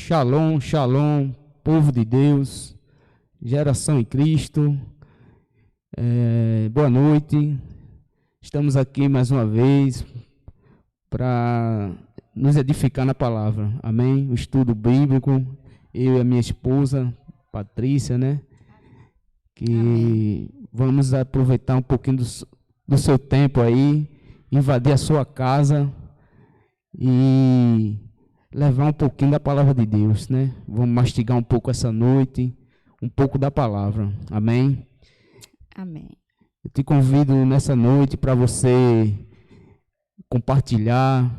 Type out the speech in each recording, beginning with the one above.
Shalom, shalom, povo de Deus, geração em Cristo, boa noite. Estamos aqui mais uma vez para nos edificar na palavra, amém? O estudo bíblico, eu e a minha esposa, Patrícia, né? Que amém. Vamos aproveitar um pouquinho do seu tempo aí, invadir a sua casa e levar um pouquinho da palavra de Deus, né? Vamos mastigar um pouco essa noite, um pouco da palavra, amém? Amém. Eu te convido nessa noite para você compartilhar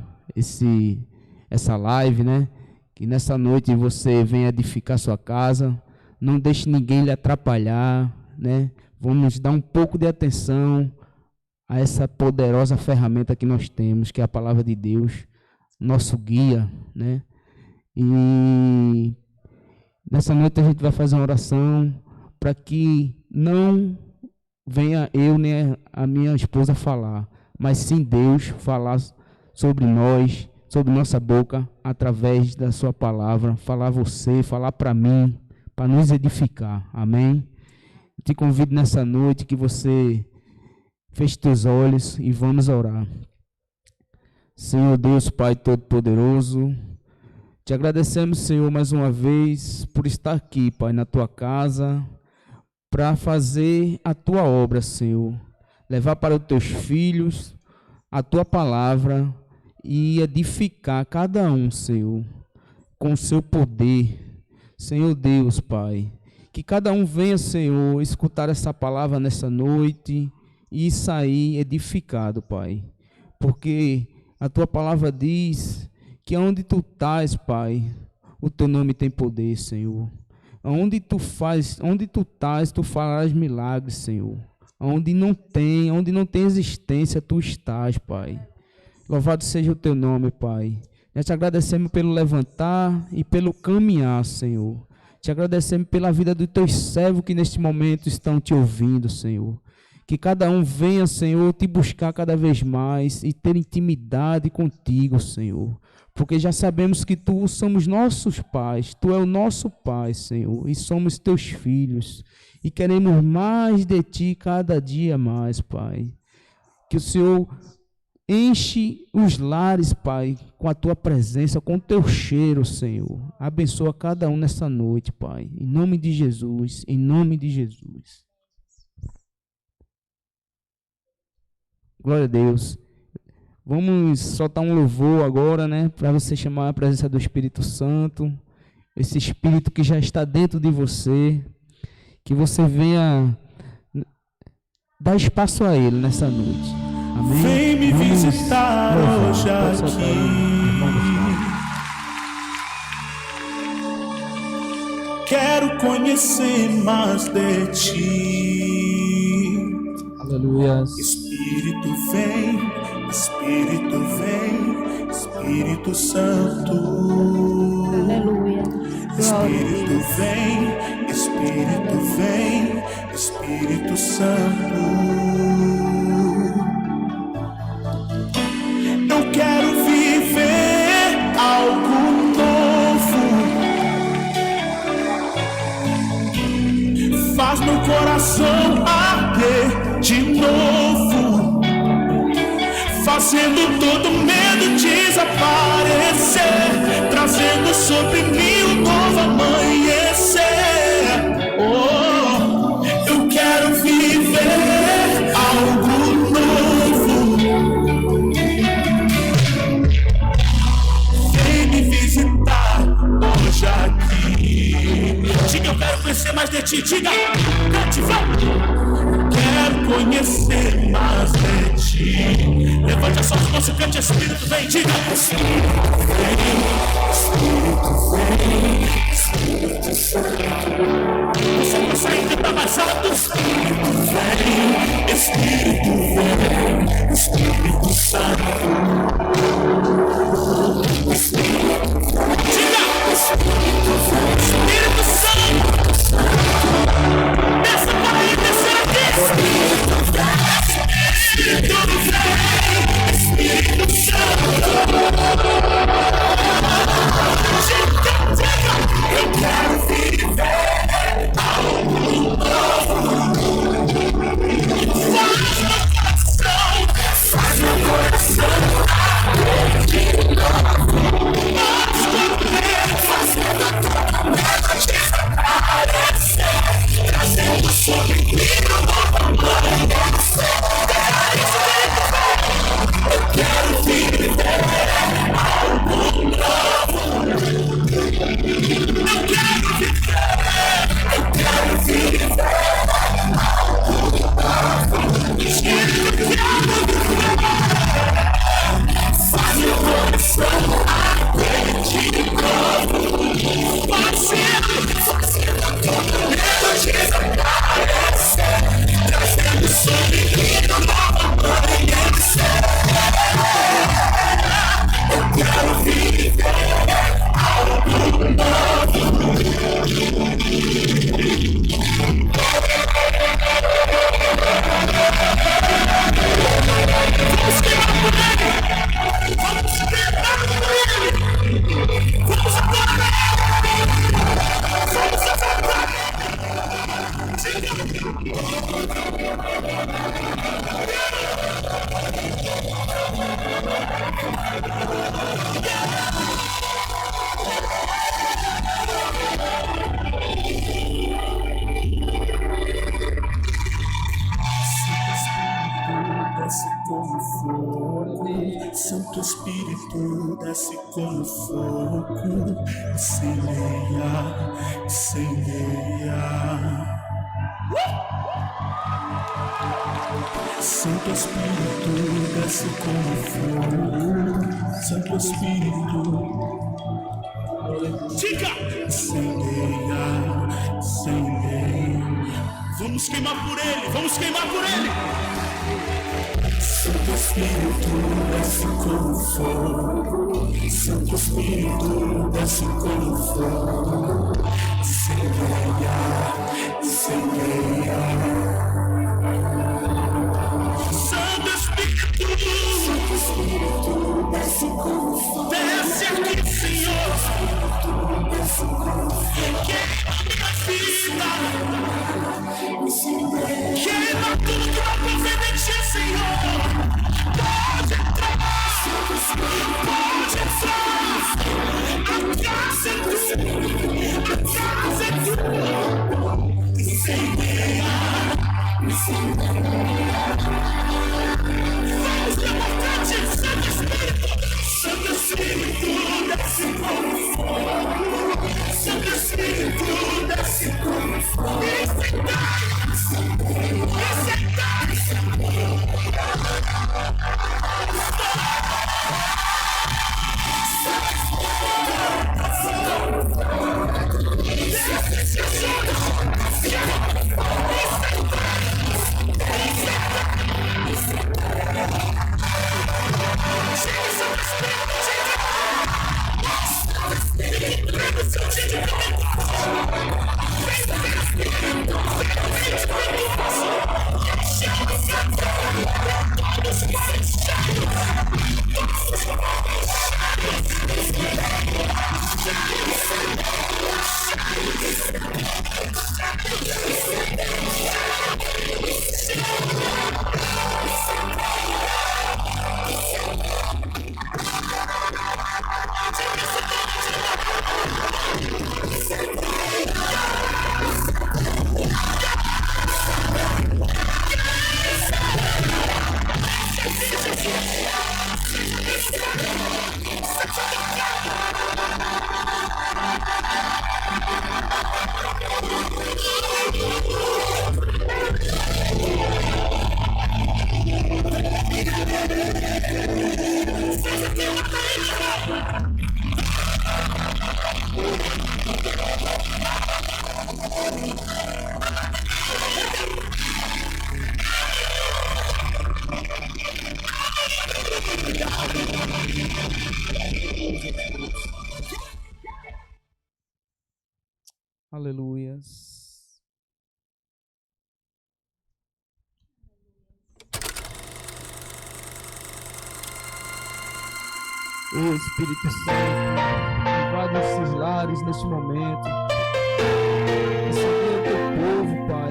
essa live, né? Que nessa noite você venha edificar sua casa, não deixe ninguém lhe atrapalhar, né? Vamos dar um pouco de atenção a essa poderosa ferramenta que nós temos, que é a palavra de Deus, nosso guia, né? E nessa noite a gente vai fazer uma oração para que não venha eu nem a minha esposa falar, mas sim Deus falar sobre nós, sobre nossa boca, através da sua palavra, falar a você, falar para mim, para nos edificar, amém? Te convido nessa noite que você feche teus olhos e vamos orar. Senhor Deus, Pai Todo-Poderoso, te agradecemos, Senhor, mais uma vez por estar aqui, Pai, na tua casa, para fazer a tua obra, Senhor, levar para os teus filhos a tua palavra e edificar cada um, Senhor, com o seu poder. Senhor Deus, Pai, que cada um venha, Senhor, escutar essa palavra nessa noite e sair edificado, Pai, porque a tua palavra diz que onde tu estás, Pai, o teu nome tem poder, Senhor. Onde tu estás, tu farás milagres, Senhor. Onde não tem existência, tu estás, Pai. Louvado seja o teu nome, Pai. Nós te agradecemos pelo levantar e pelo caminhar, Senhor. Te agradecemos pela vida dos teus servos que neste momento estão te ouvindo, Senhor. Que cada um venha, Senhor, te buscar cada vez mais e ter intimidade contigo, Senhor. Porque já sabemos que tu somos nossos pais, tu é o nosso Pai, Senhor, e somos teus filhos. E queremos mais de ti cada dia mais, Pai. Que o Senhor enche os lares, Pai, com a tua presença, com o teu cheiro, Senhor. Abençoa cada um nessa noite, Pai. Em nome de Jesus, em nome de Jesus. Glória a Deus. Vamos soltar um louvor agora, né? Para você chamar a presença do Espírito Santo. Esse Espírito que já está dentro de você. Que você venha dar espaço a Ele nessa noite. Amém? Vem me visitar hoje aqui. Quero conhecer mais de ti. Aleluia. Espírito vem, Espírito vem, Espírito Santo. Aleluia. Espírito vem, Espírito vem, Espírito Santo. Eu quero viver algo novo. Faz meu coração arder de novo, fazendo todo medo desaparecer, trazendo sobre mim um novo amanhecer. Oh, eu quero viver algo novo. Vem me visitar hoje aqui. Diga, eu quero conhecer mais de ti. Diga, cante, vai. Quero conhecer mais de ti. Levante as suas mãos e cante, Espírito vem, diga. Espírito vem, Espírito Santo. Você consegue cantar mais alto? Espírito vem, Espírito vem, Espírito Santo. Diga, Espírito vem, Espírito Santo. Desça para aí, descer aqui. Espírito vem, Espírito Santo. Diga, diga. Santo Espírito, desce como fogo, incendeia, incendeia. Santo Espírito, desce como fogo, Santo Espírito, diga, incendeia, incendeia. Vamos queimar por ele, vamos queimar por ele. Santo Espírito, desce como fogo, Santo Espírito, desce como fogo, incendeia, incendeia. Santo Espírito, desce como fogo, desce aqui, Senhor, queima minha vida, queima tudo que não confia em ti, Senhor. Pode entrar, pode entrar, a casa é tua, incendeia, vamos levantar de Santo Espírito, desce como fogo, Santo Espírito, desce como fogo, Aleluias. Ô Espírito Santo, invade esses lares neste momento. Recebe o teu povo, Pai.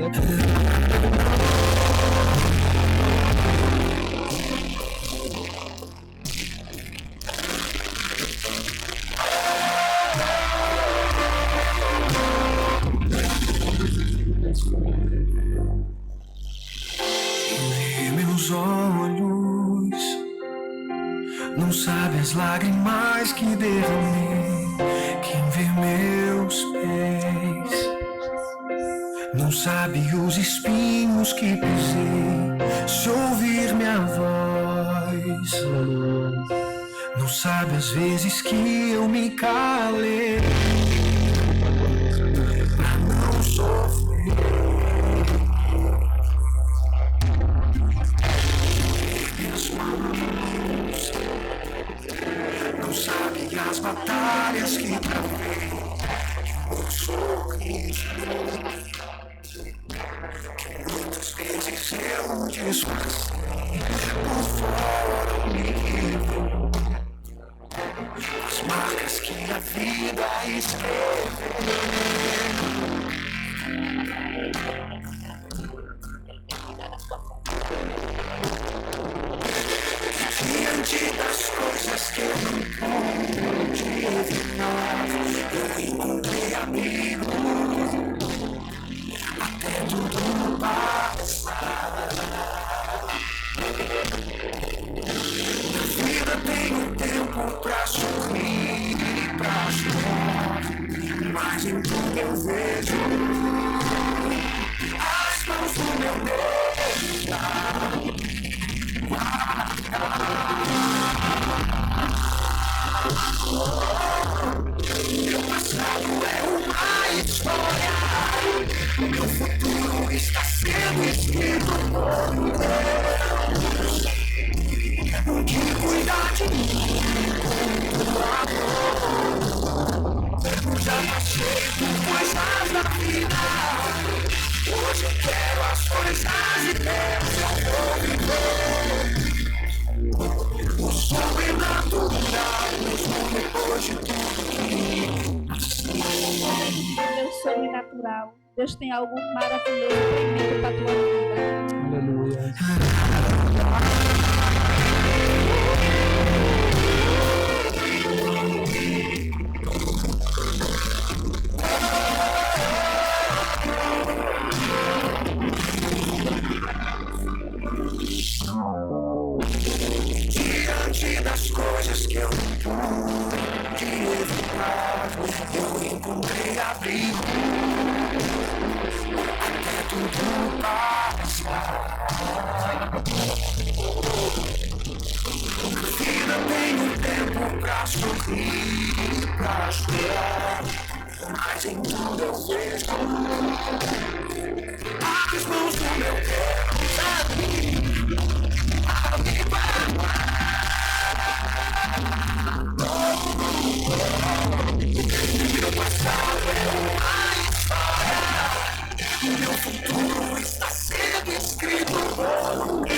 meus olhos, não sabe as lágrimas que derramei. Quem vê meus pés não sabe os espinhos que pisei. Se ouvir minha voz, não sabe as vezes que eu me calei pra não sofrer. Minhas mãos não sabe as batalhas que travei. Eu sorriso que muitas vezes eu disfarcei por fora o livro, as marcas que a vida escreveu. Diante das coisas que eu não pude evitar, eu encontrei amigos, até tudo passar. Na vida tenho tempo pra sorrir e pra chorar, mas em tudo eu vejo as mãos do meu Deus. Meu passado é uma história, meu futuro está sendo escrito por Deus. Que cuidar de mim com o amor. Eu já passei por coisas da vida, hoje eu quero as coisas de Deus. Eu vou viver o sobrenatural, mesmo depois de tudo que passei. Deus sobrenatural. Deus tem algo maravilhoso, tremendo para a tua vida. Aleluia. Diante das coisas que eu não pude evitar, eu encontrei abrigo, até tudo passar. Na vida tenho tempo pra sorrir e pra chorar, mas em tudo eu vejo as mãos do meu Deus a me guardar. Meu passado é uma história, meu futuro está sendo escrito por Deus.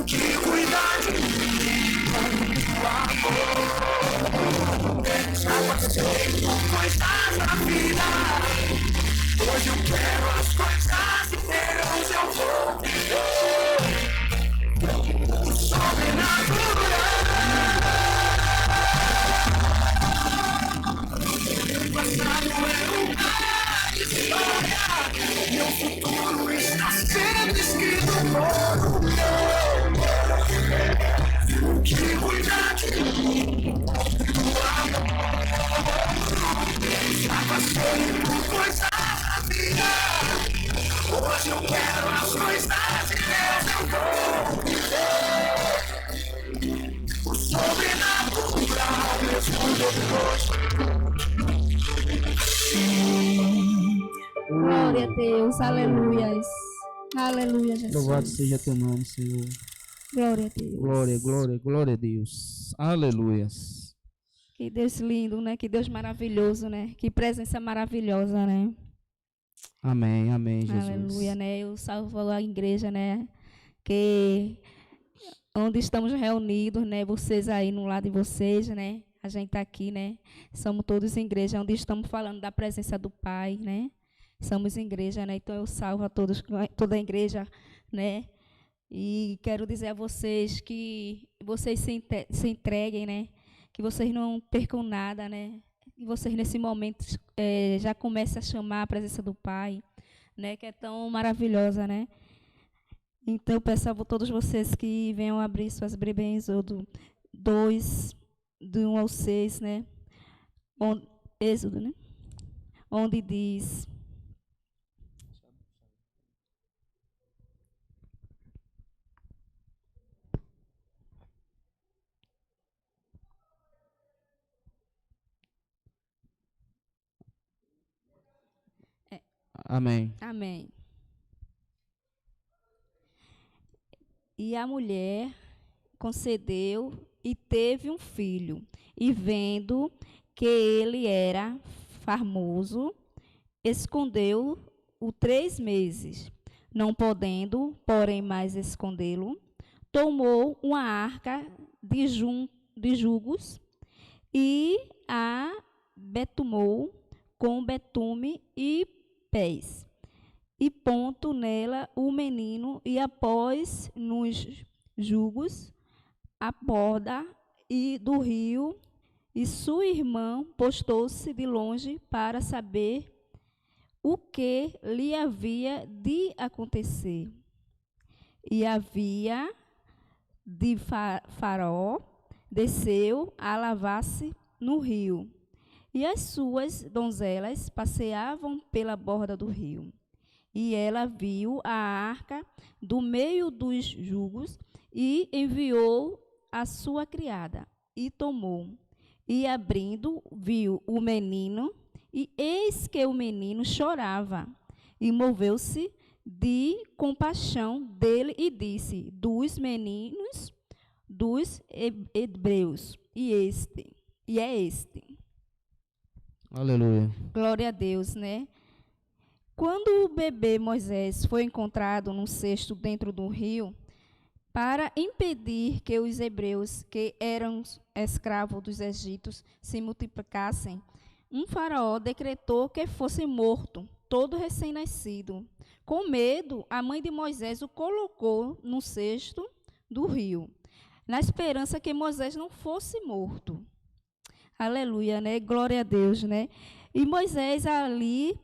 Que cuidar de mim com o amor. Já passei por coisas na vida, hoje eu quero as coisas de Deus. Eu vou viver o sobrenatural. Meu passado é uma história, meu futuro está sendo escrito por Deus. Que cuidar de mim, do amor. Já passei por coisas da vida, hoje eu quero as coisas de Deus. Eu vou viver o sobrenatural, mesmo depois. Glória a Deus, aleluias. Aleluia, Jesus. Louvado seja teu nome, Senhor. Glória a Deus. Glória, glória, glória a Deus. Aleluias. Que Deus lindo, né? Que Deus maravilhoso, né? Que presença maravilhosa, né? Amém, amém, Jesus. Aleluia, né? Eu salvo a igreja, né? Que onde estamos reunidos, né? Vocês aí no lado de vocês, né? A gente está aqui, né? Somos todos em igreja, onde estamos falando da presença do Pai, né? Somos igreja, né? Então eu salvo a todos, toda a igreja, né? E quero dizer a vocês que vocês se entreguem, né? Que vocês não percam nada, né? Que vocês nesse momento já comecem a chamar a presença do Pai, né? Que é tão maravilhosa, né? Então, eu peço a todos vocês que venham abrir suas Bíblias em Êxodo 2, do 1 ao 6, né? Êxodo, né? Onde diz... Amém. Amém. E a mulher concedeu e teve um filho, e vendo que ele era famoso, escondeu-o 3 meses. Não podendo, porém, mais escondê-lo, tomou uma arca de jugos e a betumou com betume e pés. E ponto nela o menino, e após nos jugos a borda e do rio, e sua irmã postou-se de longe para saber o que lhe havia de acontecer. E havia de Faraó desceu a lavar-se no rio, e as suas donzelas passeavam pela borda do rio. E ela viu a arca do meio dos jugos, e enviou a sua criada, e tomou. E abrindo, viu o menino, e eis que o menino chorava. E moveu-se de compaixão dele, e disse: dos meninos dos hebreus, e é este. Aleluia. Glória a Deus, né? Quando o bebê Moisés foi encontrado num cesto dentro do rio, para impedir que os hebreus, que eram escravos dos egípcios, se multiplicassem, um faraó decretou que fosse morto todo recém-nascido. Com medo, a mãe de Moisés o colocou no cesto do rio, na esperança que Moisés não fosse morto. Aleluia, né? Glória a Deus, né? E Moisés ali...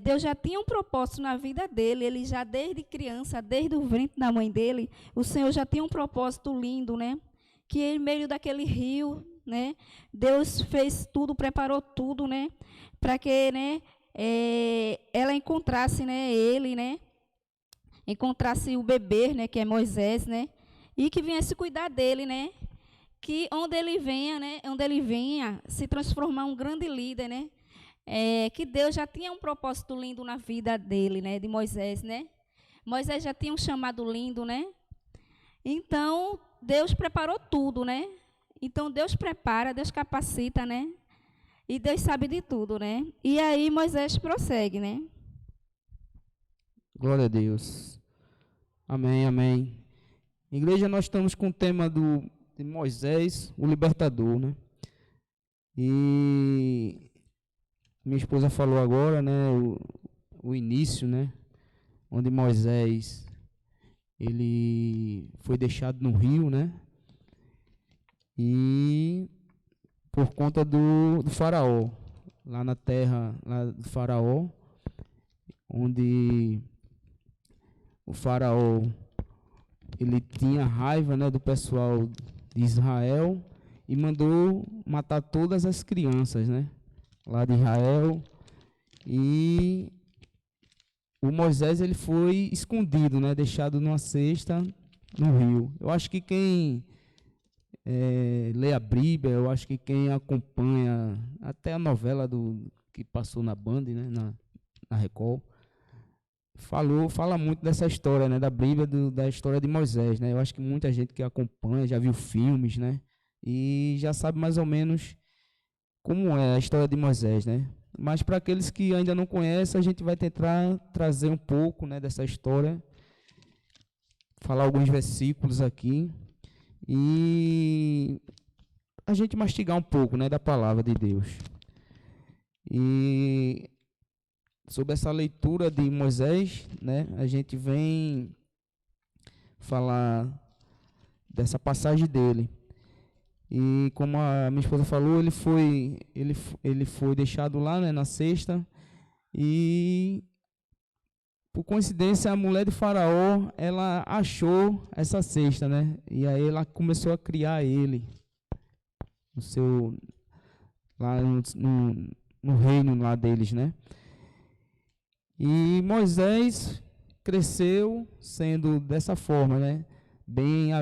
Deus já tinha um propósito na vida dele, ele já desde criança, desde o ventre da mãe dele, o Senhor já tinha um propósito lindo, né? Que em meio daquele rio, né? Deus fez tudo, preparou tudo, né? Para que, né? Ela encontrasse, né? Ele, né? Encontrasse o bebê, né? Que é Moisés, né? E que viesse cuidar dele, né? Que onde ele venha, né? Onde ele venha se transformar um grande líder, né? Que Deus já tinha um propósito lindo na vida dele, né, de Moisés, né? Moisés já tinha um chamado lindo, né? Então, Deus preparou tudo, né? Então, Deus prepara, Deus capacita, né? E Deus sabe de tudo, né? E aí, Moisés prossegue, né? Glória a Deus. Amém, amém. Igreja, nós estamos com o tema de Moisés, o libertador, né? E... minha esposa falou agora, né, o início, né, onde Moisés, ele foi deixado no rio, né, e por conta do faraó, lá na terra lá do faraó, onde o faraó, ele tinha raiva, né, do pessoal de Israel e mandou matar todas as crianças, né, lá de Israel, e o Moisés ele foi escondido, né, deixado numa cesta no rio. Eu acho que quem lê a Bíblia, eu acho que quem acompanha até a novela que passou na Band, né, na Record, fala muito dessa história, né, da Bíblia, da história de Moisés, né. Eu acho que muita gente que acompanha já viu filmes, né, e já sabe mais ou menos como é a história de Moisés, né? Mas para aqueles que ainda não conhecem, a gente vai tentar trazer um pouco, né, dessa história, falar alguns versículos aqui e a gente mastigar um pouco, né, da palavra de Deus. E sobre essa leitura de Moisés, né, a gente vem falar dessa passagem dele. E como a minha esposa falou, ele foi deixado lá, né, na cesta, e por coincidência, a mulher de Faraó, ela achou essa cesta, né? E aí ela começou a criar ele lá no reino lá deles, né? E Moisés cresceu sendo dessa forma, né? Bem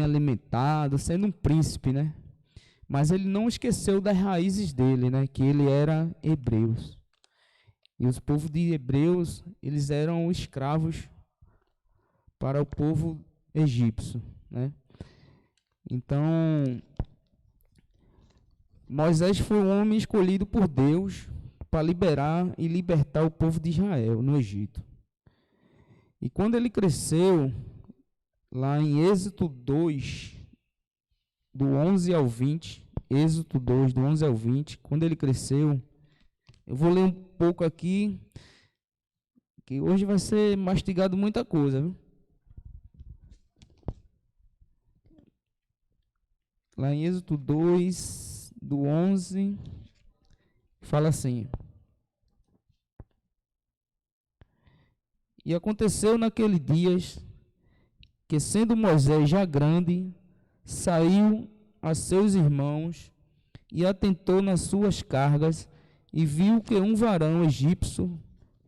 alimentado, sendo um príncipe, né? Mas ele não esqueceu das raízes dele, né? Que ele era hebreu. E os povos de hebreus, eles eram escravos para o povo egípcio, né? Então, Moisés foi um homem escolhido por Deus para liberar e libertar o povo de Israel no Egito. E quando ele cresceu, lá em Êxodo 2, do 11 ao 20, Êxodo 2, do 11 ao 20, quando ele cresceu, eu vou ler um pouco aqui, que hoje vai ser mastigado muita coisa, viu? Lá em Êxodo 2, do 11, fala assim: E aconteceu naqueles dias, que sendo Moisés já grande, saiu a seus irmãos e atentou nas suas cargas, e viu que um varão egípcio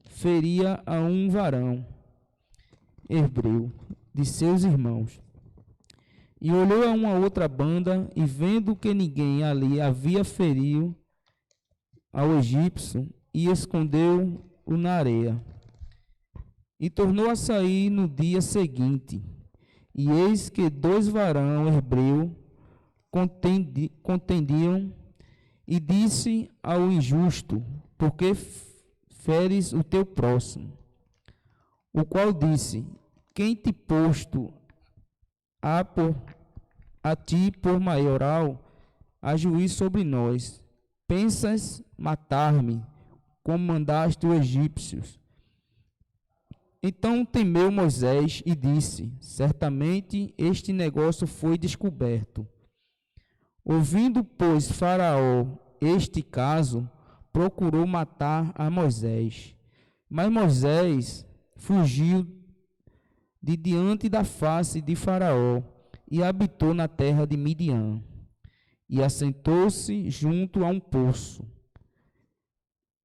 feria a um varão hebreu de seus irmãos. E olhou a uma outra banda, e vendo que ninguém ali havia ferido ao egípcio, e escondeu-o na areia. E tornou a sair no dia seguinte, e eis que 2 varões hebreus contendiam, e disse ao injusto: Por que feres o teu próximo? O qual disse: Quem te posto a ti por maioral a juiz sobre nós? Pensas matar-me, como mandaste os egípcios? Então temeu Moisés e disse: Certamente este negócio foi descoberto. Ouvindo, pois, Faraó este caso, procurou matar a Moisés. Mas Moisés fugiu de diante da face de Faraó e habitou na terra de Midian. E assentou-se junto a um poço.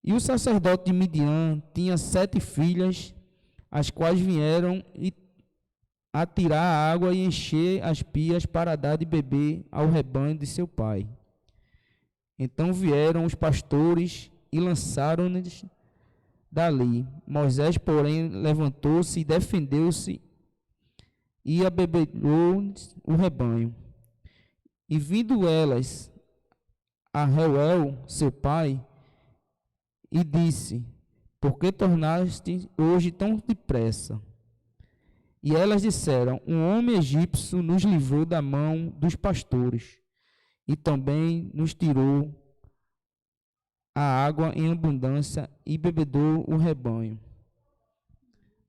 E o sacerdote de Midian tinha 7 filhas, as quais vieram a tirar a água e encher as pias para dar de beber ao rebanho de seu pai. Então vieram os pastores e lançaram-nos dali. Moisés, porém, levantou-se e defendeu-se e abebedou o rebanho. E vindo elas a Reuel, seu pai, e disse: Por que tornaste hoje tão depressa? E elas disseram: Um homem egípcio nos livrou da mão dos pastores, e também nos tirou a água em abundância e bebedou o rebanho.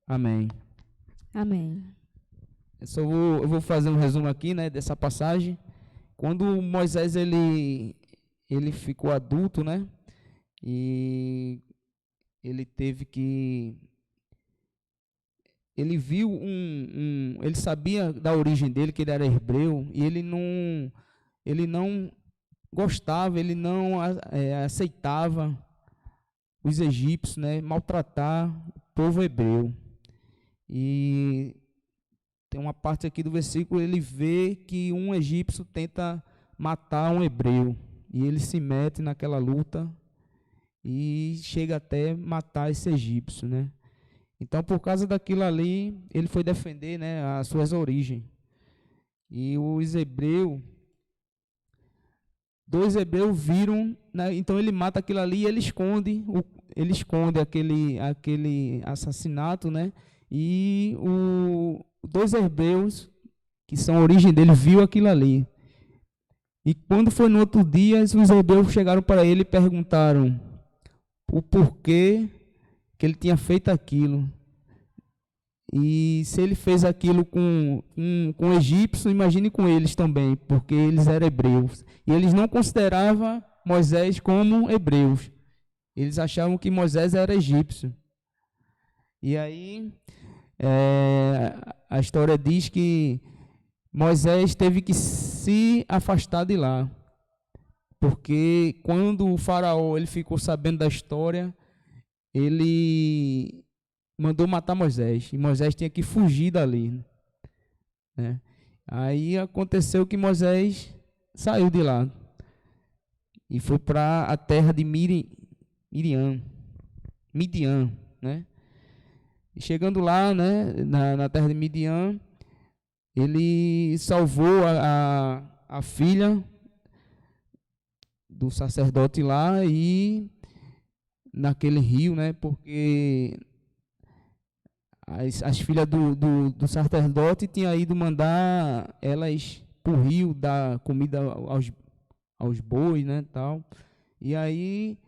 Amém. Amém. Eu vou fazer um resumo aqui, né, dessa passagem. Quando Moisés ele ficou adulto, né, e ele teve que... Ele viu ele sabia da origem dele, que ele era hebreu, e ele não gostava, ele não aceitava os egípcios, né, maltratar o povo hebreu. E tem uma parte aqui do versículo, ele vê que um egípcio tenta matar um hebreu, e ele se mete naquela luta e chega até matar esse egípcio, né? Então, por causa daquilo ali, ele foi defender, né, as suas origens. E os hebreus, 2 hebreus viram, né, então ele mata aquilo ali e ele esconde aquele assassinato, né? E 2 hebreus, que são a origem dele, viu aquilo ali. E quando foi no outro dia, os hebreus chegaram para ele e perguntaram o porquê que ele tinha feito aquilo. E se ele fez aquilo com egípcios, imagine com eles também, porque eles eram hebreus. E eles não consideravam Moisés como hebreus. Eles achavam que Moisés era egípcio. E aí, a história diz que Moisés teve que se afastar de lá, porque quando o faraó ele ficou sabendo da história, ele mandou matar Moisés, e Moisés tinha que fugir dali, né? Aí aconteceu que Moisés saiu de lá e foi para a terra de Midian, né? E chegando lá, né, na terra de Midian, ele salvou a filha do sacerdote lá e naquele rio, né, porque as filhas do sacerdote tinham ido mandar elas para o rio dar comida aos bois, né, tal. E aí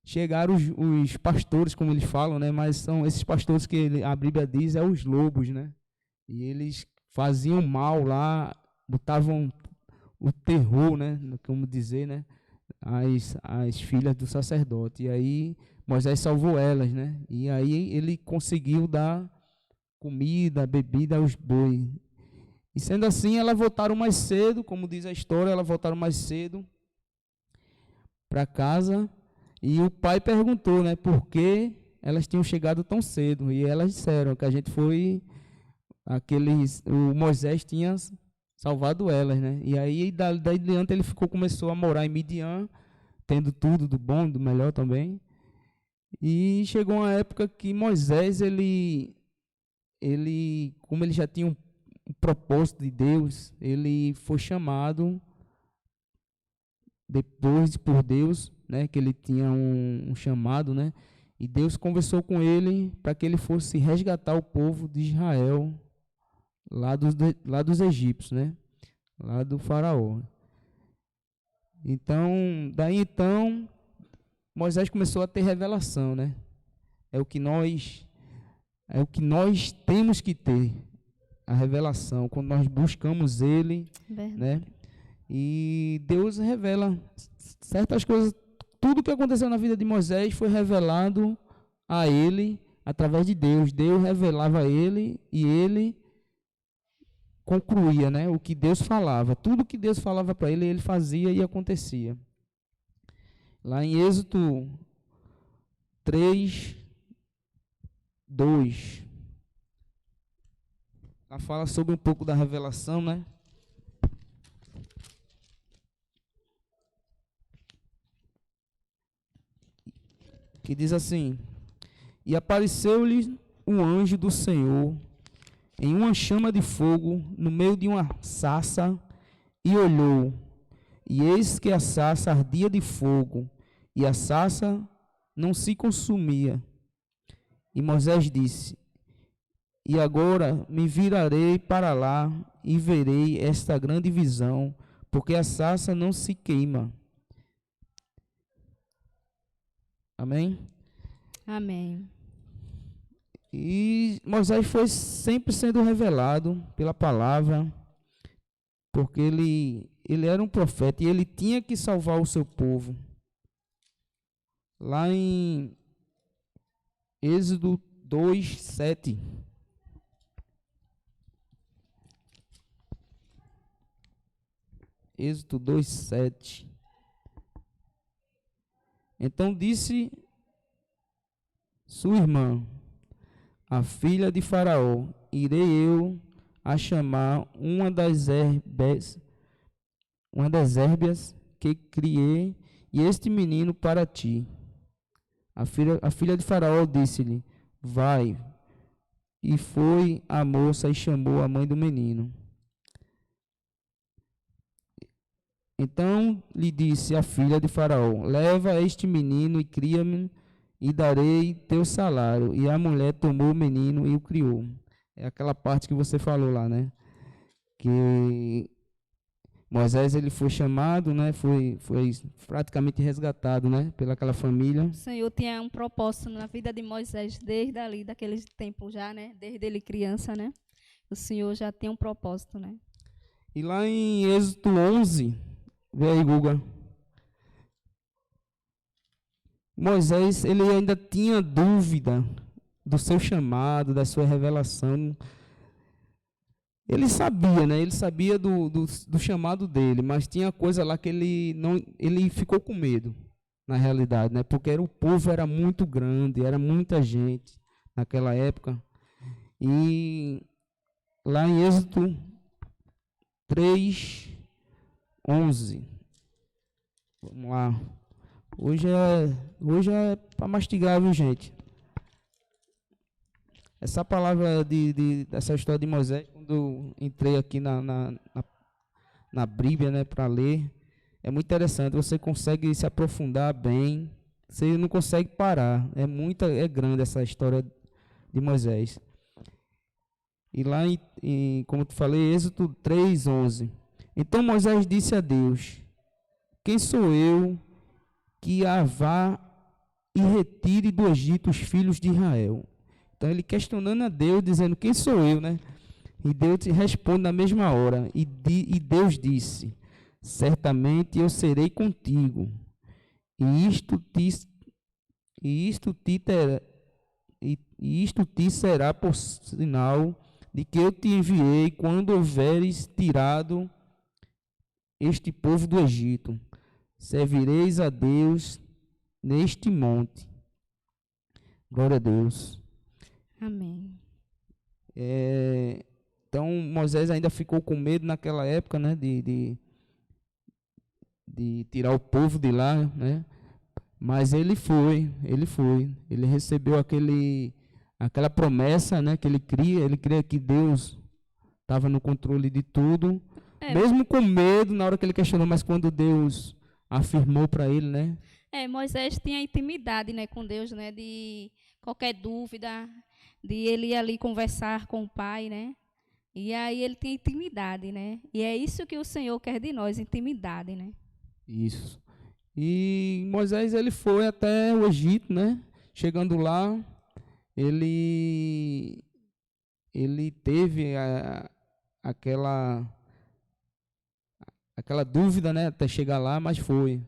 chegaram os pastores, como eles falam, né, mas são esses pastores que a Bíblia diz, os lobos, né, e eles faziam mal lá, botavam o terror, né, como dizer, né, as filhas do sacerdote. E aí Moisés salvou elas, né, e aí ele conseguiu dar comida, bebida aos bois. E sendo assim, elas voltaram mais cedo, como diz a história, elas voltaram mais cedo para casa. E o pai perguntou, né, por que elas tinham chegado tão cedo. E elas disseram que a gente foi o Moisés tinha salvado elas, né? E aí daí diante ele começou a morar em Midian, tendo tudo do bom, do melhor também. E chegou uma época que Moisés ele como ele já tinha um propósito de Deus, ele foi chamado depois por Deus, né, que ele tinha um chamado, né, e Deus conversou com ele para que ele fosse resgatar o povo de Israel lá dos egípcios, né, lá do faraó. Então, daí então, Moisés começou a ter revelação, né, é o que nós temos que ter, a revelação, quando nós buscamos ele, né, e Deus revela certas coisas. Tudo que aconteceu na vida de Moisés foi revelado a ele através de Deus. Deus revelava a ele e ele concluía, né, o que Deus falava. Tudo que Deus falava para ele, ele fazia e acontecia. Lá em Êxodo 3, 2, ela fala sobre um pouco da revelação, né? Que diz assim: e apareceu-lhe um anjo do Senhor em uma chama de fogo no meio de uma sarça, e olhou, e eis que a sarça ardia de fogo, e a sarça não se consumia. E Moisés disse: e agora me virarei para lá e verei esta grande visão, porque a sarça não se queima. Amém? Amém. E Moisés foi sempre sendo revelado pela palavra, porque ele era um profeta e ele tinha que salvar o seu povo. Lá em Êxodo 2, 7. Êxodo 2, 7. Então disse sua irmã, a filha de Faraó: irei eu a chamar uma das hérbias que criei, e este menino para ti. A filha de Faraó disse-lhe: vai. E foi a moça e chamou a mãe do menino. Então lhe disse a filha de Faraó: leva este menino e cria-me, e darei teu salário. E a mulher tomou o menino e o criou. É aquela parte que você falou lá, né? Que Moisés ele foi chamado, né? Foi praticamente resgatado, né? Pelaquela família. O Senhor tinha um propósito na vida de Moisés desde ali, daquele tempo já, né? Desde ele criança, né? O Senhor já tem um propósito, né? E lá em Êxodo 11, vê aí, Guga. Moisés, ele ainda tinha dúvida do seu chamado, da sua revelação. Ele sabia, né? Ele sabia do chamado dele, mas tinha coisa lá que ele ficou com medo, na realidade, né? Porque o povo era muito grande, era muita gente naquela época. E lá em Êxodo 3:11. Vamos lá. Hoje é para mastigar, viu, gente? Essa palavra dessa história de Moisés, quando eu entrei aqui na Bíblia, né, para ler, é muito interessante. Você consegue se aprofundar bem, você não consegue parar. É grande essa história de Moisés. E lá, como eu falei, Êxodo 3:11. Então Moisés disse a Deus: quem sou eu que vá e retire do Egito os filhos de Israel? Então ele questionando a Deus, dizendo: quem sou eu, né? E Deus responde na mesma hora. E Deus disse: certamente eu serei contigo, e isto te será por sinal de que eu te enviei quando houveres tirado este povo do Egito. Servireis a Deus neste monte. Glória a Deus. Amém. Então Moisés ainda ficou com medo naquela época, né, de tirar o povo de lá, né? Mas ele recebeu aquela promessa, né, que ele cria que Deus estava no controle de tudo, mesmo com medo na hora que ele questionou, mas quando Deus afirmou para ele, né? Moisés tinha intimidade, né, com Deus, né, de qualquer dúvida, de ele ir ali conversar com o Pai, né? E aí ele tinha intimidade, né? E é isso que o Senhor quer de nós, intimidade, né? Isso. E Moisés, ele foi até o Egito, né? Chegando lá, ele teve aquela dúvida, né, até chegar lá, mas foi.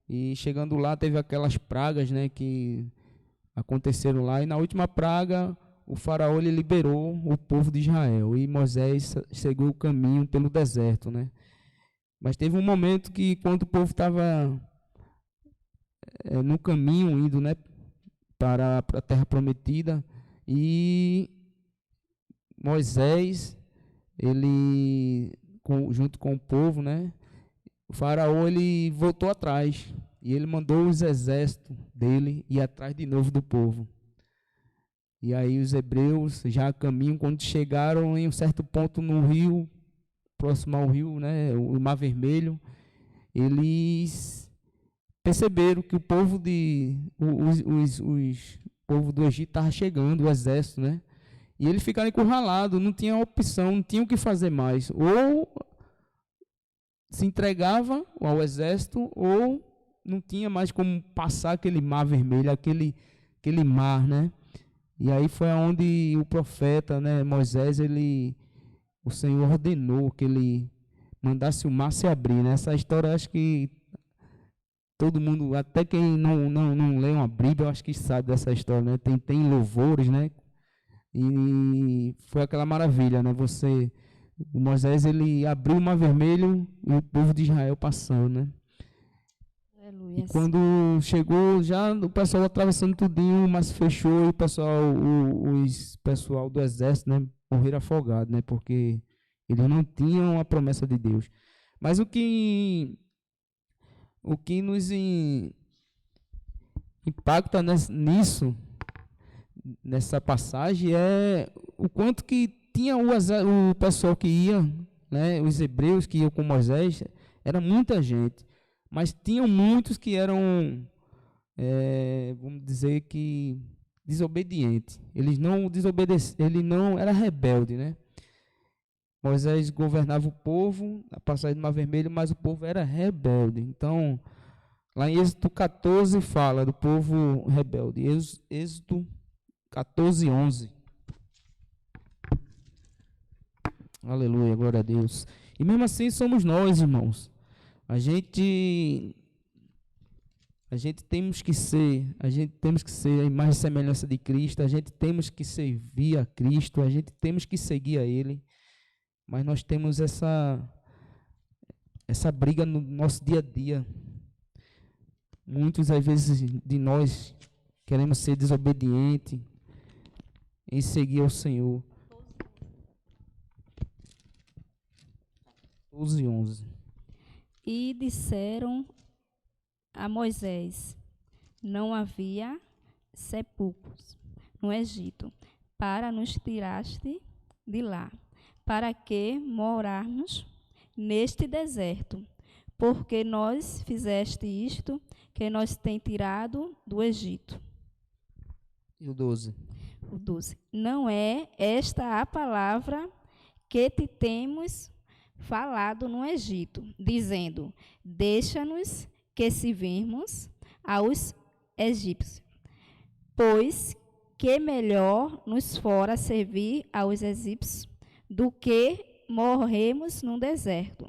E chegando lá, teve aquelas pragas, né, que aconteceram lá. E na última praga, o faraó ele liberou o povo de Israel. E Moisés seguiu o caminho pelo deserto, né? Mas teve um momento que, quando o povo estava no caminho, indo, né, para a terra prometida, e Moisés, ele, junto com o povo, né, o faraó, ele voltou atrás, e ele mandou os exércitos dele ir atrás de novo do povo. E aí os hebreus, já a caminho, quando chegaram em um certo ponto no rio, próximo ao rio, né, o Mar Vermelho, eles perceberam que o povo povo do Egito estava chegando, o exército, né? E eles ficaram encurralados, não tinha opção, não tinham o que fazer mais. Ou se entregava ao exército, ou não tinha mais como passar aquele Mar Vermelho, aquele mar, né? E aí foi onde o profeta, né, Moisés, o Senhor ordenou que ele mandasse o mar se abrir, né? Essa história, acho que todo mundo, até quem não lê uma Bíblia, eu acho que sabe dessa história, né? Tem louvores, né? E foi aquela maravilha, né? O Moisés, ele abriu o Mar Vermelho e o povo de Israel passando, né? Aleluia. E quando chegou, já o pessoal atravessando tudinho, mas fechou, e o pessoal do exército, né, morreram afogados, né? Porque eles não tinham a promessa de Deus. Mas o que nos impacta nisso, nessa passagem, é o quanto que tinha o pessoal que ia, né, os hebreus que iam com Moisés, era muita gente, mas tinham muitos que eram, vamos dizer que, desobedientes. Eles não desobedeciam, ele não era rebelde, né? Moisés governava o povo, a passagem do Mar Vermelho, mas o povo era rebelde. Então, lá em Êxodo 14 fala do povo rebelde. Êxodo 14:11. Aleluia, glória a Deus. E mesmo assim somos nós, irmãos. A gente A gente temos que ser a imagem e semelhança de Cristo, a gente temos que servir a Cristo, a gente temos que seguir a Ele, mas nós temos essa briga no nosso dia a dia. Muitos, às vezes, de nós queremos ser desobedientes em seguir ao Senhor. 12:11. E disseram a Moisés: não havia sepulcros no Egito, para nos tiraste de lá, para que morarmos neste deserto, porque nós fizeste isto que nós tem tirado do Egito. E o 12. O 12. Não é esta a palavra que te temos falado no Egito, dizendo: deixa-nos que servirmos aos egípcios, pois que melhor nos fora servir aos egípcios do que morrermos no deserto.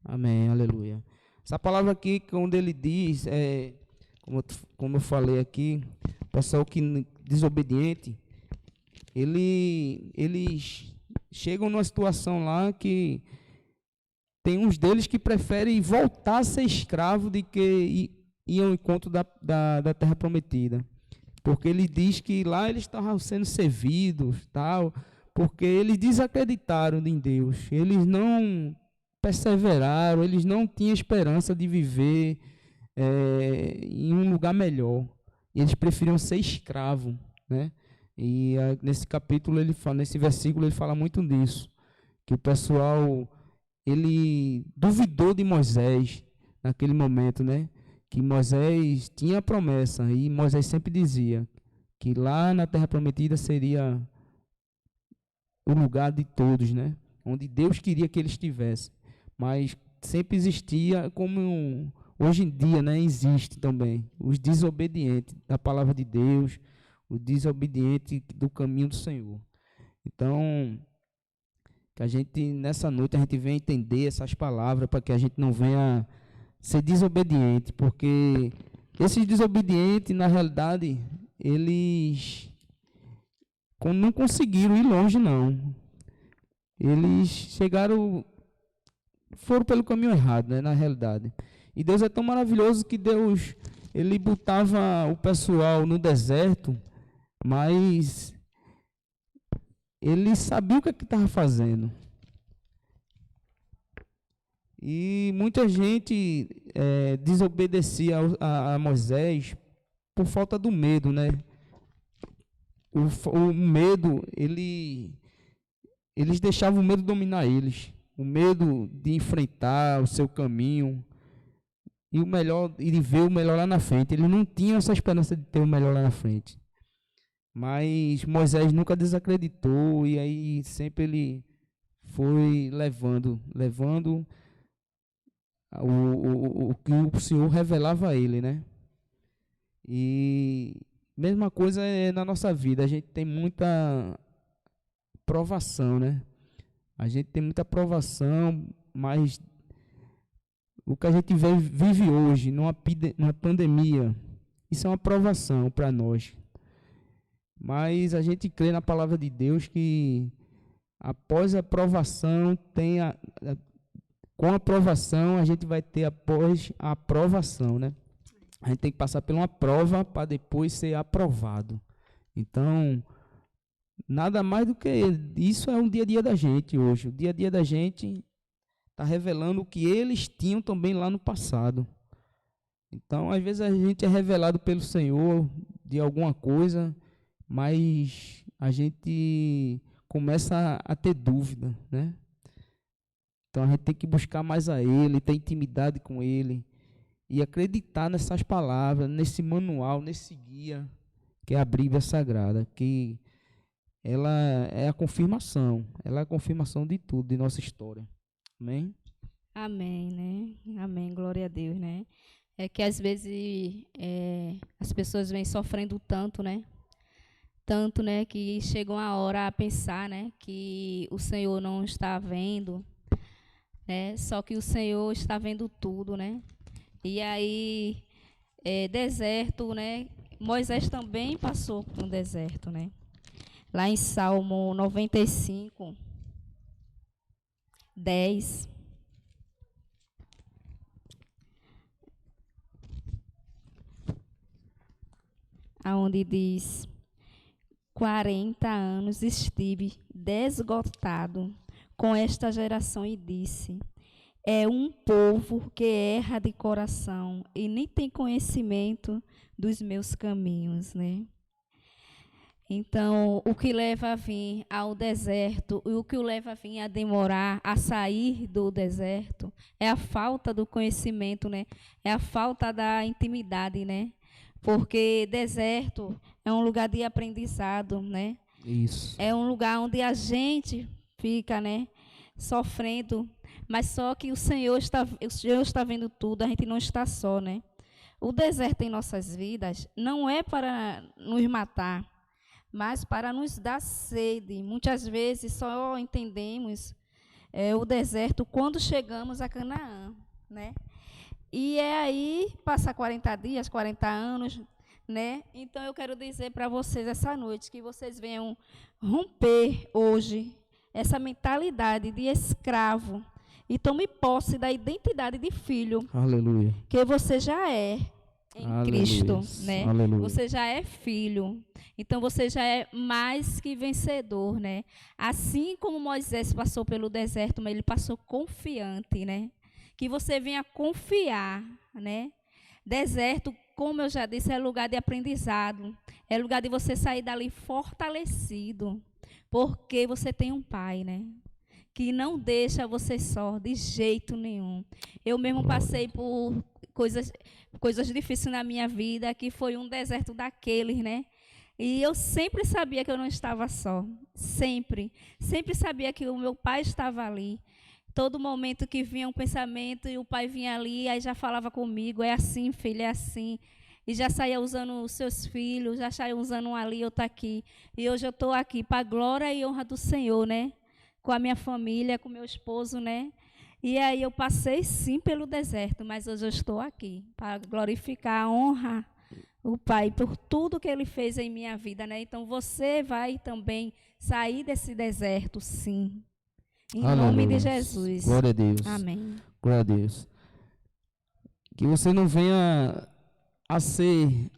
Amém, aleluia. Essa palavra aqui, quando ele diz, como eu falei aqui, o pessoal que desobediente, eles chegam numa situação lá que tem uns deles que preferem voltar a ser escravo do que ir ao encontro da terra prometida. Porque ele diz que lá eles estavam sendo servidos, tal, porque eles desacreditaram em Deus. Eles não perseveraram, eles não tinham esperança de viver em um lugar melhor. E eles preferiam ser escravos, né? E nesse capítulo, nesse versículo, ele fala muito disso. Que o pessoal, ele duvidou de Moisés naquele momento, né? Que Moisés tinha a promessa, e Moisés sempre dizia que lá na Terra Prometida seria o lugar de todos, né? Onde Deus queria que eles estivessem. Mas sempre existia, como hoje em dia, né, existe também, os desobedientes da palavra de Deus, os desobedientes do caminho do Senhor. Então, que a gente, nessa noite, a gente venha entender essas palavras para que a gente não venha ser desobediente, porque esses desobedientes, na realidade, eles não conseguiram ir longe, não. Eles foram pelo caminho errado, né, na realidade. E Deus é tão maravilhoso que Deus, ele botava o pessoal no deserto, mas ele sabia o que estava fazendo. E muita gente desobedecia a Moisés por falta do medo, né? O medo, eles deixavam o medo dominar eles. O medo de enfrentar o seu caminho e de ver o melhor lá na frente. Eles não tinham essa esperança de ter o melhor lá na frente. Mas Moisés nunca desacreditou, e aí sempre ele foi levando o que o Senhor revelava a ele, né? E mesma coisa é na nossa vida, a gente tem muita provação, né? A gente tem muita provação, mas o que a gente vive hoje, numa pandemia, isso é uma provação para nós. Mas a gente crê na palavra de Deus que após a provação, com a provação, a gente vai ter após a aprovação, né? A gente tem que passar por uma prova para depois ser aprovado. Então, nada mais do que isso é um dia a dia da gente hoje. O dia a dia da gente está revelando o que eles tinham também lá no passado. Então, às vezes a gente é revelado pelo Senhor de alguma coisa, mas a gente começa a ter dúvida, né? Então a gente tem que buscar mais a Ele, ter intimidade com Ele e acreditar nessas palavras, nesse manual, nesse guia que é a Bíblia Sagrada, que ela é a confirmação de tudo, de nossa história. Amém? Amém, né? Amém, glória a Deus, né? É que às vezes as pessoas vêm sofrendo tanto, né? Tanto, né, que chegam a hora a pensar, né, que o Senhor não está vendo, né? Só que o Senhor está vendo tudo, né? E aí deserto, né? Moisés também passou por um deserto, né? Lá em Salmo 95, 10. Aonde diz: 40 anos estive desgotado com esta geração e disse: é um povo que erra de coração e nem tem conhecimento dos meus caminhos, né? Então, o que leva a vir ao deserto e o que o leva a vir a demorar a sair do deserto é a falta do conhecimento, né? É a falta da intimidade, né? Porque deserto é um lugar de aprendizado, né? Isso. É um lugar onde a gente fica, né, sofrendo, mas só que o Senhor está vendo tudo, a gente não está só, né? O deserto em nossas vidas não é para nos matar, mas para nos dar sede. Muitas vezes só entendemos o deserto quando chegamos a Canaã, né? E é aí, passa 40 dias, 40 anos, né? Então, eu quero dizer para vocês essa noite que vocês venham romper hoje essa mentalidade de escravo e tome posse da identidade de filho. Aleluia. Que você já é em Aleluia. Cristo, né? Aleluia. Você já é filho. Então, você já é mais que vencedor, né? Assim como Moisés passou pelo deserto, mas ele passou confiante, né? Que você venha confiar, né? Deserto, como eu já disse, é lugar de aprendizado. É lugar de você sair dali fortalecido. Porque você tem um pai, né? Que não deixa você só, de jeito nenhum. Eu mesmo passei por coisas difíceis na minha vida, que foi um deserto daqueles, né? E eu sempre sabia que eu não estava só. Sempre. Sempre sabia que o meu pai estava ali. Todo momento que vinha um pensamento e o pai vinha ali, aí já falava comigo, é assim, filho, é assim. E já saía usando os seus filhos, já saía usando um ali, outro aqui. E hoje eu estou aqui para a glória e honra do Senhor, né? Com a minha família, com meu esposo, né? E aí eu passei sim pelo deserto, mas hoje eu estou aqui para glorificar, honrar o Pai por tudo que Ele fez em minha vida, né? Então você vai também sair desse deserto, sim. Em Aleluia. nome de Jesus. Glória a Deus. Amém. Glória a Deus. Que você não venha a ser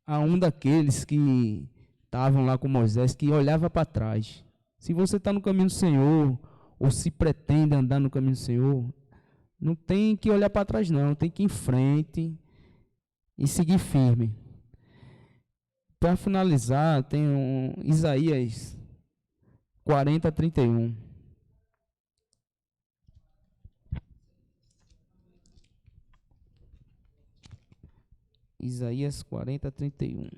um daqueles que estavam lá com Moisés, que olhava para trás. Se você está no caminho do Senhor, ou se pretende andar no caminho do Senhor, não tem que olhar para trás, não. Tem que ir em frente e seguir firme. Para finalizar, tem Isaías 40, 31. Isaías 40, 31.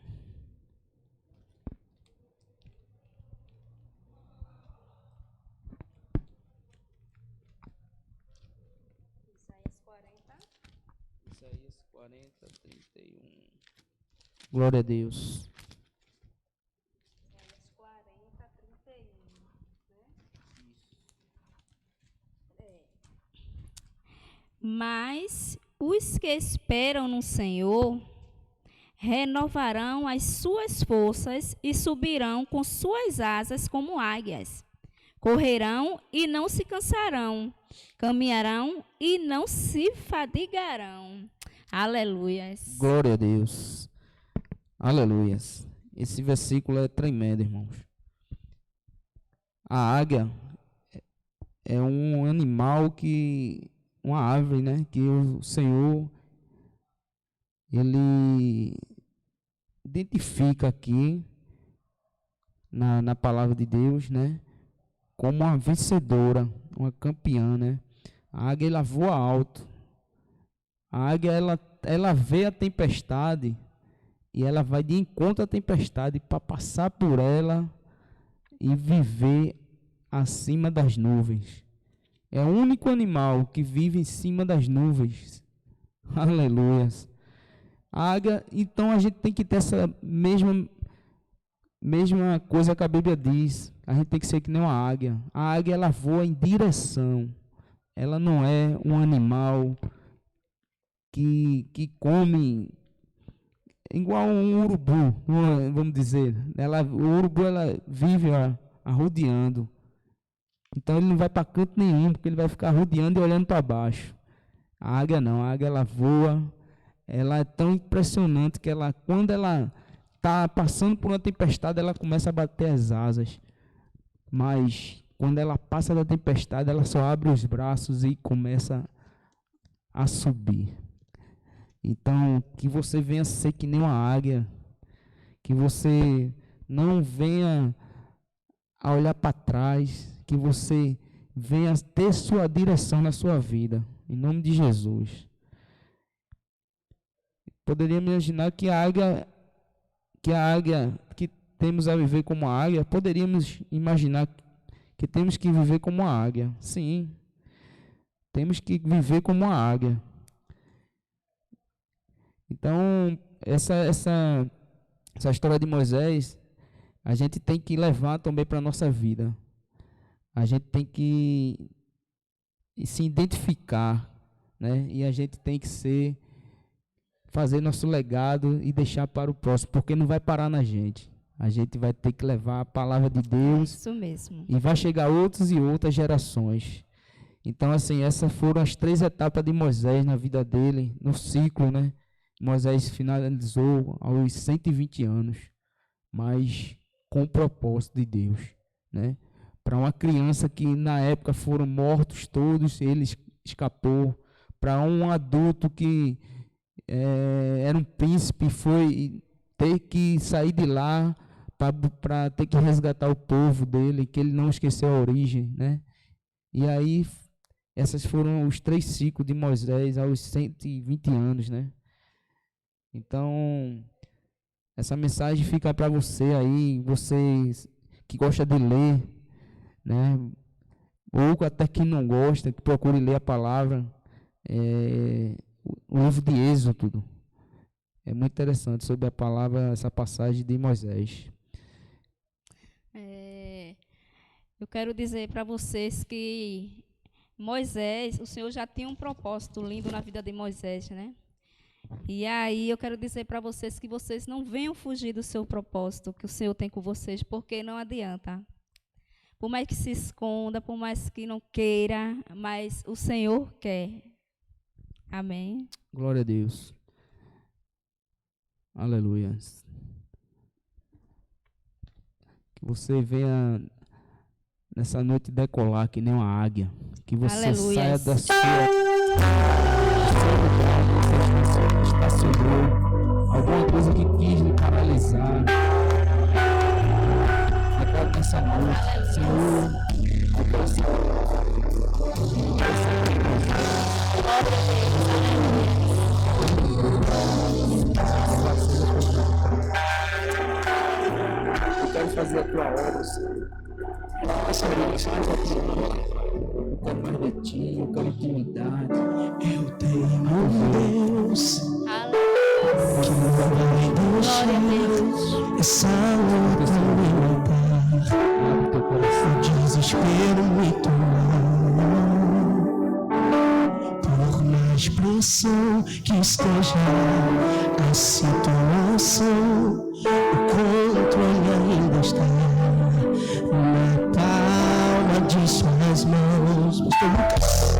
Isaías 40, 31. Glória a Deus. Isaías 40, 31. Né? Mas os que esperam no Senhor renovarão as suas forças e subirão com suas asas como águias. Correrão e não se cansarão, caminharão e não se fadigarão. Aleluias. Glória a Deus. Aleluias. Esse versículo é tremendo, irmãos. A águia é um animal uma árvore, né, que o Senhor Ele identifica aqui na palavra de Deus, né, como uma vencedora, uma campeã, né? A águia, ela voa alto. A águia, ela vê a tempestade e ela vai de encontro à tempestade para passar por ela e viver acima das nuvens. É o único animal que vive em cima das nuvens. Aleluias. A águia, então a gente tem que ter essa mesma coisa que a Bíblia diz. A gente tem que ser que nem uma águia. A águia, ela voa em direção. Ela não é um animal que come igual um urubu, vamos dizer. O urubu ela vive arrodeando. Então ele não vai para canto nenhum, porque ele vai ficar rodeando e olhando para baixo. A águia não, a águia ela voa, ela é tão impressionante que ela, quando ela está passando por uma tempestade, ela começa a bater as asas. Mas quando ela passa da tempestade, ela só abre os braços e começa a subir. Então, que você venha ser que nem uma águia, que você não venha a olhar para trás, que você venha ter sua direção na sua vida, em nome de Jesus. Poderíamos imaginar que a águia que temos a viver como a águia, poderíamos imaginar que temos que viver como uma águia. Sim, temos que viver como uma águia. Então, essa história de Moisés, a gente tem que levar também para a nossa vida. A gente tem que se identificar, né? E a gente tem que fazer nosso legado e deixar para o próximo, porque não vai parar na gente. A gente vai ter que levar a palavra de Deus. Isso mesmo. E vai chegar outras e outras gerações. Então, assim, essas foram as 3 etapas de Moisés na vida dele, no ciclo, né? Moisés finalizou aos 120 anos, mas com o propósito de Deus, né? Para uma criança que na época foram mortos todos, ele escapou. Para um adulto que era um príncipe, foi ter que sair de lá para ter que resgatar o povo dele, que ele não esqueceu a origem, né? E aí, essas foram os 3 ciclos de Moisés aos 120 anos, né? Então, essa mensagem fica para você aí, você que gosta de ler, né? Ou até quem não gosta, que procure ler a palavra, o livro de Êxodo. É muito interessante sobre a palavra, essa passagem de Moisés. Eu quero dizer para vocês que Moisés, o Senhor já tinha um propósito lindo na vida de Moisés, né? E aí eu quero dizer para vocês que vocês não venham fugir do seu propósito que o Senhor tem com vocês, porque não adianta. Por mais que se esconda, por mais que não queira, mas o Senhor quer. Amém. Glória a Deus. Aleluia. Que você venha nessa noite decolar que nem uma águia. Que você Aleluia. Saia da sua estacionou, alguma coisa que quis lhe paralisar. Decora nessa noite, Senhor. Eu quero fazer a tua obra, Senhor. Essa noite, eu quero mais de ti, eu quero intimidade. Eu tenho um Deus que não vai deixar essa luta me matar. O desespero me tomou. Por mais pressão que esteja a situação, o controle ainda está na palma de suas mãos. Lucas.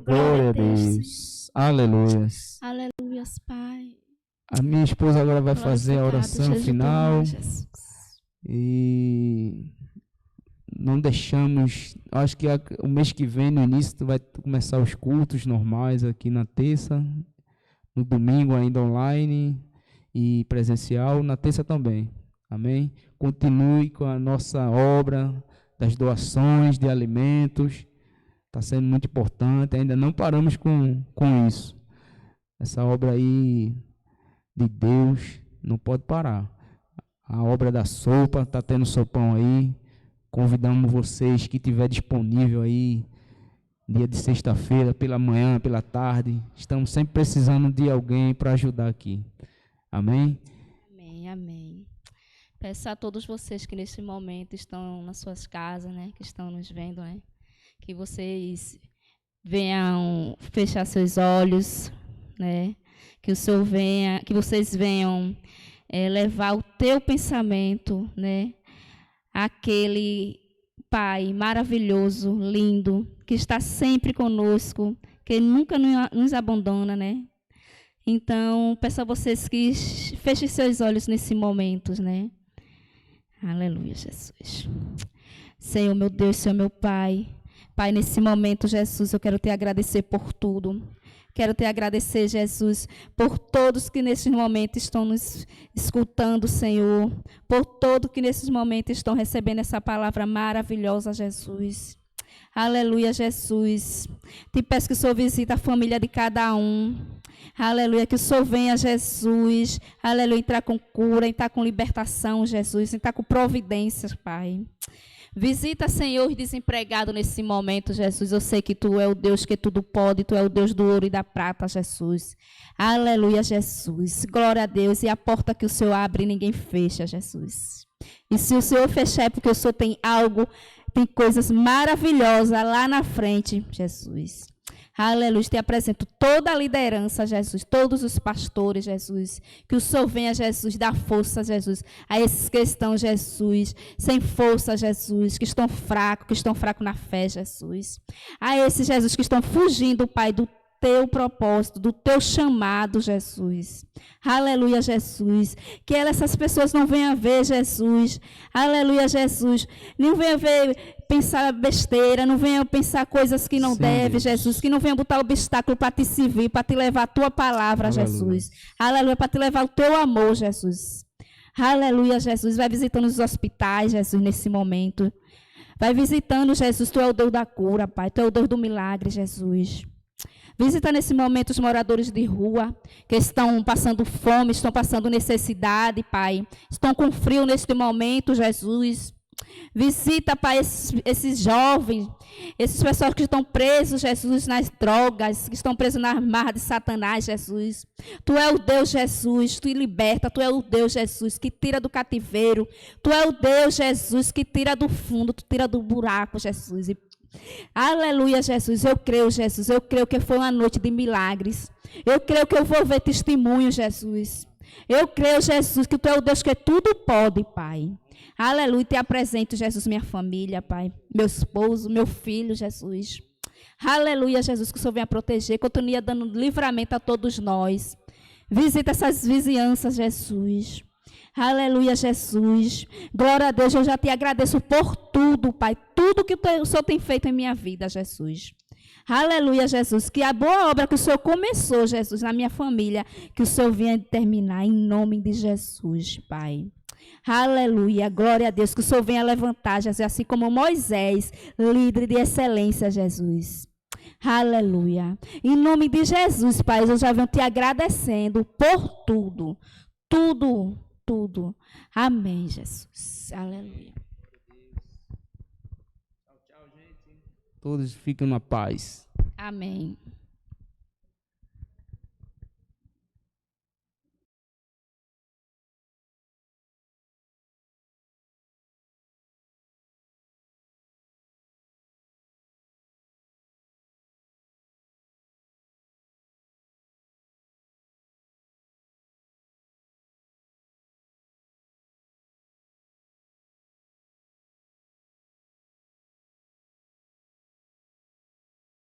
Glória a Deus. Aleluia. Aleluia, Pai. A minha esposa agora vai fazer a oração final. Jesus. E não deixamos, acho que o mês que vem, no início, vai começar os cultos normais aqui na terça, no domingo ainda online e presencial, na terça também. Amém? Continue com a nossa obra das doações de alimentos. Está sendo muito importante, ainda não paramos com isso. Essa obra aí de Deus não pode parar. A obra da sopa, está tendo sopão aí. Convidamos vocês que estiver disponível aí, dia de sexta-feira, pela manhã, pela tarde. Estamos sempre precisando de alguém para ajudar aqui. Amém? Amém, amém. Peço a todos vocês que neste momento estão nas suas casas, né, que estão nos vendo, né, que vocês venham fechar seus olhos, né, que vocês venham levar o teu pensamento, né, àquele Pai maravilhoso, lindo, que está sempre conosco, que nunca nos abandona, né. Então, peço a vocês que fechem seus olhos nesse momento, né. Aleluia, Jesus. Senhor, meu Deus, Senhor, meu Pai. Pai, nesse momento, Jesus, eu quero te agradecer por tudo. Quero te agradecer, Jesus, por todos que nesse momento estão nos escutando, Senhor. Por todos que nesses momentos estão recebendo essa palavra maravilhosa, Jesus. Aleluia, Jesus. Te peço que o Senhor visite a família de cada um. Aleluia, que o Senhor venha, Jesus. Aleluia, entrar com cura, entrar com libertação, Jesus. Entrar com providências, Pai. Visita, Senhor, os desempregados nesse momento, Jesus. Eu sei que Tu é o Deus que tudo pode. Tu é o Deus do ouro e da prata, Jesus. Aleluia, Jesus. Glória a Deus. E a porta que o Senhor abre, ninguém fecha, Jesus. E se o Senhor fechar, é porque o Senhor tem algo, tem coisas maravilhosas lá na frente, Jesus. Aleluia, te apresento toda a liderança, Jesus, todos os pastores, Jesus, que o Senhor venha, Jesus, dar força, Jesus, a esses que estão, Jesus, sem força, Jesus, que estão fracos na fé, Jesus. A esses, Jesus, que estão fugindo, Pai, do teu propósito, do teu chamado, Jesus. Aleluia, Jesus. Que essas pessoas não venham ver, Jesus. Aleluia, Jesus. Não venham ver, pensar besteira, não venham pensar coisas que não devem, Jesus. Que não venham botar obstáculo para te servir, para te levar a tua palavra, aleluia, Jesus. Aleluia, para te levar o teu amor, Jesus. Aleluia, Jesus. Vai visitando os hospitais, Jesus, nesse momento. Vai visitando, Jesus. Tu é o Deus da cura, Pai. Tu é o Deus do milagre, Jesus. Visita nesse momento os moradores de rua, que estão passando fome, estão passando necessidade, Pai. Estão com frio neste momento, Jesus. Visita, Pai, esses jovens, esses pessoas que estão presos, Jesus, nas drogas, que estão presos nas marras de Satanás, Jesus. Tu é o Deus, Jesus, Tu liberta. Tu é o Deus, Jesus, que tira do cativeiro. Tu é o Deus, Jesus, que tira do fundo, Tu tira do buraco, Jesus. Aleluia, Jesus. Eu creio, Jesus. Eu creio que foi uma noite de milagres. Eu creio que eu vou ver testemunho, Jesus. Eu creio, Jesus, que Tu é o Deus que tudo pode, Pai. Aleluia. Te apresento, Jesus, minha família, Pai. Meu esposo, meu filho, Jesus. Aleluia, Jesus, que o Senhor venha proteger. Continue dando livramento a todos nós. Visita essas vizinhanças, Jesus. Aleluia, Jesus. Glória a Deus, eu já te agradeço por tudo, Pai. Tudo que o Senhor tem feito em minha vida, Jesus. Aleluia, Jesus. Que a boa obra que o Senhor começou, Jesus, na minha família, que o Senhor venha terminar em nome de Jesus, Pai. Aleluia, glória a Deus. Que o Senhor venha levantar, Jesus, assim como Moisés, líder de excelência, Jesus. Aleluia. Em nome de Jesus, Pai, eu já venho te agradecendo por tudo. Tudo. Amém, Jesus. Aleluia. Tchau, gente. Todos fiquem na paz. Amém.